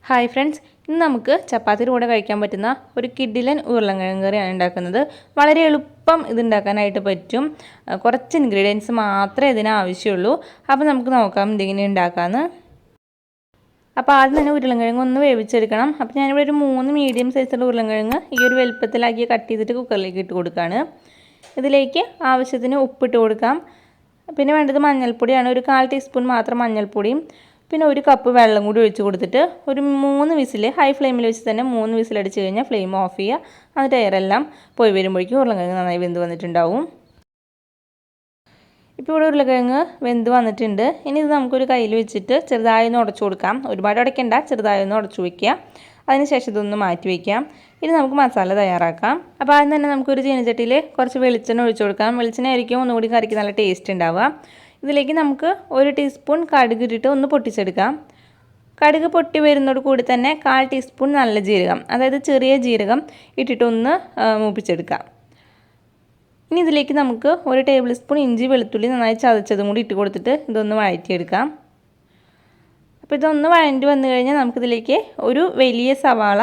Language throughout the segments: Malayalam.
ഹായ് ഫ്രണ്ട്സ്, ഇന്ന് നമുക്ക് ചപ്പാത്തിയുടെ കൂടെ കഴിക്കാൻ പറ്റുന്ന ഒരു കിഡിലൻ ഉരുളൻകിഴങ്ങ് കറിയാണ് ഉണ്ടാക്കുന്നത്. വളരെ എളുപ്പം ഇത് ഉണ്ടാക്കാനായിട്ട് പറ്റും. കുറച്ച് ഇൻഗ്രീഡിയൻസ് മാത്രമേ ഇതിന് ആവശ്യമുള്ളൂ. അപ്പോൾ നമുക്ക് നോക്കാം ഇതിങ്ങനെ ഉണ്ടാക്കാമെന്ന്. അപ്പോൾ ആദ്യം തന്നെ ഉരുളൻകിഴങ്ങ് ഒന്ന് വേവിച്ചെടുക്കണം. അപ്പോൾ ഞാനിവിടെ ഒരു 3 മീഡിയം സൈസുള്ള ഉരുളൻകിഴങ്ങ് ഈ ഒരു വലുപ്പത്തിലാക്കി കട്ട് ചെയ്തിട്ട് കുക്കറിലേക്ക് ഇട്ട് കൊടുക്കുകയാണ്. ഇതിലേക്ക് ആവശ്യത്തിന് ഉപ്പിട്ട് കൊടുക്കാം. പിന്നെ വേണ്ടത് മഞ്ഞൾപ്പൊടിയാണ്. ഒരു 1/4 ടീസ്പൂൺ മാത്രം മഞ്ഞൾപ്പൊടിയും പിന്നെ 1 കപ്പ് വെള്ളം കൂടി ഒഴിച്ച് കൊടുത്തിട്ട് ഒരു 3 വിസിൽ ഹൈ ഫ്ലെയിമിൽ വെച്ച് തന്നെ 3 വിസിൽ അടിച്ച് കഴിഞ്ഞാൽ ഫ്ലെയിം ഓഫ് ചെയ്യുക. എന്നിട്ട് എയറെല്ലാം പോയി വരുമ്പോഴേക്കും ഉരുളക്കിഴങ്ങ് നന്നായി വെന്ത് വന്നിട്ടുണ്ടാവും. ഇപ്പോൾ ഇവിടെ ഉരുളക്കിഴങ്ങ് വെന്ത് വന്നിട്ടുണ്ട്. ഇനി ഇത് നമുക്കൊരു കയ്യിൽ വെച്ചിട്ട് ചെറുതായി ഒന്ന് ഉടച്ചു കൊടുക്കാം. ഒരുപാട് ഉടയ്ക്കണ്ട, ചെറുതായി ഒന്ന് ഉടച്ചു വയ്ക്കുക. അതിനുശേഷം ഇതൊന്ന് മാറ്റി വയ്ക്കാം. ഇനി നമുക്ക് മസാല തയ്യാറാക്കാം. അപ്പോൾ ആദ്യം തന്നെ നമുക്കൊരു ചീനച്ചട്ടിയിൽ കുറച്ച് വെളിച്ചെണ്ണ ഒഴിച്ചു കൊടുക്കാം. വെളിച്ചെണ്ണ ആയിരിക്കും ഒന്നുകൂടി കറിക്ക് നല്ല ടേസ്റ്റ് ഉണ്ടാവുക. ഇതിലേക്ക് നമുക്ക് 1 ടീസ്പൂൺ കടുക് ഇട്ടിട്ട് ഒന്ന് പൊട്ടിച്ചെടുക്കാം. കടുക് പൊട്ടി വരുന്നതോട് കൂടി തന്നെ 1/4 ടീസ്പൂൺ നല്ല ജീരകം, അതായത് ചെറിയ ജീരകം ഇട്ടിട്ടൊന്ന് മൂപ്പിച്ചെടുക്കാം. ഇനി ഇതിലേക്ക് നമുക്ക് 1 ടേബിൾ സ്പൂൺ ഇഞ്ചി വെളുത്തുള്ളി നന്നായി ചതച്ചതും കൂടി ഇട്ട് കൊടുത്തിട്ട് ഇതൊന്ന് വഴറ്റിയെടുക്കാം. അപ്പോൾ ഇതൊന്ന് വഴണ്ടി വന്നു കഴിഞ്ഞാൽ നമുക്കിതിലേക്ക് ഒരു വലിയ സവാള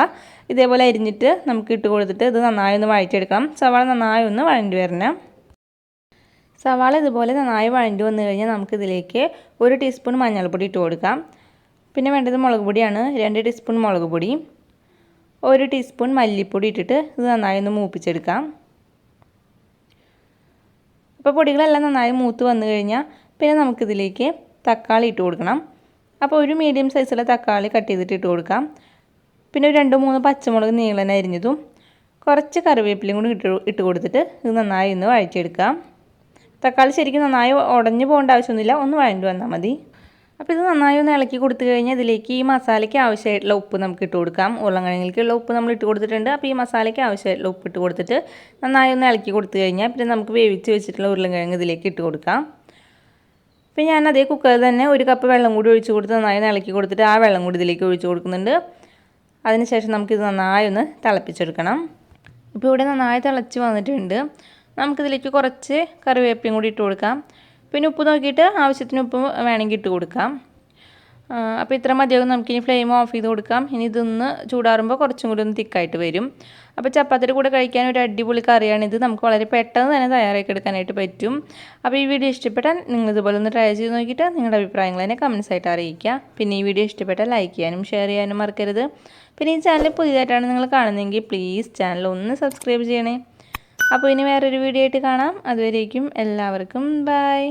ഇതേപോലെ അരിഞ്ഞിട്ട് നമുക്ക് ഇട്ട് കൊടുത്തിട്ട് ഇത് നന്നായി ഒന്ന് വഴറ്റിയെടുക്കണം. സവാള നന്നായി ഒന്ന് വഴണ്ടി വരണം. സവാള ഇതുപോലെ നന്നായി വഴണ്ടി വന്നു കഴിഞ്ഞാൽ നമുക്കിതിലേക്ക് 1 ടീസ്പൂൺ മഞ്ഞൾപ്പൊടി ഇട്ട് കൊടുക്കാം. പിന്നെ വേണ്ടത് മുളക് പൊടിയാണ്. 2 ടീസ്പൂൺ മുളക് പൊടി, 1 ടീസ്പൂൺ മല്ലിപ്പൊടി ഇട്ടിട്ട് ഇത് നന്നായി ഒന്ന് മൂപ്പിച്ചെടുക്കാം. അപ്പോൾ പൊടികളെല്ലാം നന്നായി മൂത്ത് വന്നു കഴിഞ്ഞാൽ പിന്നെ നമുക്കിതിലേക്ക് തക്കാളി ഇട്ട് കൊടുക്കണം. അപ്പോൾ ഒരു മീഡിയം സൈസുള്ള തക്കാളി കട്ട് ചെയ്തിട്ട് ഇട്ട് കൊടുക്കാം. പിന്നെ ഒരു 2-3 പച്ചമുളക് നീളനെ അരിഞ്ഞതും കുറച്ച് കറിവേപ്പിലയും കൂടി ഇട്ട് കൊടുത്തിട്ട് ഇത് നന്നായി ഒന്ന് വഴറ്റിയെടുക്കാം. തക്കാളി ശരിക്കും നന്നായി ഉടഞ്ഞു പോകേണ്ട ആവശ്യമൊന്നുമില്ല, ഒന്ന് വഴണ്ടി വന്നാൽ മതി. അപ്പോൾ ഇത് നന്നായി ഒന്ന് ഇളക്കി കൊടുത്തു കഴിഞ്ഞാൽ ഇതിലേക്ക് ഈ മസാലയ്ക്ക് ആവശ്യമായിട്ടുള്ള ഉപ്പ് നമുക്ക് ഇട്ട് കൊടുക്കാം. ഉരുളൻകിഴങ്ങിലേക്കുള്ള ഉപ്പ് നമ്മൾ ഇട്ട് കൊടുത്തിട്ടുണ്ട്. അപ്പോൾ ഈ മസാലയ്ക്ക് ആവശ്യമായിട്ടുള്ള ഉപ്പ് ഇട്ട് കൊടുത്തിട്ട് നന്നായി ഒന്ന് ഇളക്കി കൊടുത്തു കഴിഞ്ഞാൽ പിന്നെ നമുക്ക് വേവിച്ച് വെച്ചിട്ടുള്ള ഉരുളൻകിഴങ്ങ് ഇതിലേക്ക് ഇട്ട് കൊടുക്കാം. പിന്നെ ഞാൻ അതേ കുക്കറിൽ തന്നെ 1 കപ്പ് വെള്ളം കൂടി ഒഴിച്ച് കൊടുത്ത് നന്നായി ഒന്ന് ഇളക്കി കൊടുത്തിട്ട് ആ വെള്ളം കൂടി ഇതിലേക്ക് ഒഴിച്ച് കൊടുക്കുന്നുണ്ട്. അതിനുശേഷം നമുക്കിത് നന്നായി ഒന്ന് തിളപ്പിച്ചെടുക്കണം. ഇപ്പോൾ ഇവിടെ നന്നായി തിളച്ച് വന്നിട്ടുണ്ട്. നമുക്കിതിലേക്ക് കുറച്ച് കറിവേപ്പിലയും കൂടി ഇട്ട് കൊടുക്കാം. പിന്നെ ഉപ്പ് നോക്കിയിട്ട് ആവശ്യത്തിന് ഉപ്പ് വേണമെങ്കിൽ ഇട്ട് കൊടുക്കാം. അപ്പോൾ ഇത്ര മതിയാകും. നമുക്കിനി ഫ്ലെയിം ഓഫ് ചെയ്ത് കൊടുക്കാം. ഇനി ഇതൊന്ന് ചൂടാറുമ്പോൾ കുറച്ചും കൂടി ഒന്ന് തിക്കായിട്ട് വരും. അപ്പോൾ ചപ്പാത്തിയുടെ കൂടെ കഴിക്കാൻ ഒരു അടിപൊളി കറിയാണിത്. നമുക്ക് വളരെ പെട്ടെന്ന് തന്നെ തയ്യാറാക്കി എടുക്കാനായിട്ട് പറ്റും. അപ്പോൾ ഈ വീഡിയോ ഇഷ്ടപ്പെട്ടാൽ നിങ്ങൾ ഇതുപോലെ ഒന്ന് ട്രൈ ചെയ്ത് നോക്കിയിട്ട് നിങ്ങളുടെ അഭിപ്രായങ്ങൾ തന്നെ കമൻസ് ആയിട്ട് അറിയിക്കുക. പിന്നെ ഈ വീഡിയോ ഇഷ്ടപ്പെട്ടാൽ ലൈക്ക് ചെയ്യാനും ഷെയർ ചെയ്യാനും മറക്കരുത്. പിന്നെ ഈ ചാനൽ പുതിയതായിട്ടാണ് നിങ്ങൾ കാണുന്നതെങ്കിൽ പ്ലീസ് ചാനൽ ഒന്ന് സബ്സ്ക്രൈബ് ചെയ്യണേ. അപ്പോൾ ഇനി വേറൊരു വീഡിയോ ആയിട്ട് കാണാം. അതുവരേക്കും എല്ലാവർക്കും ബൈ.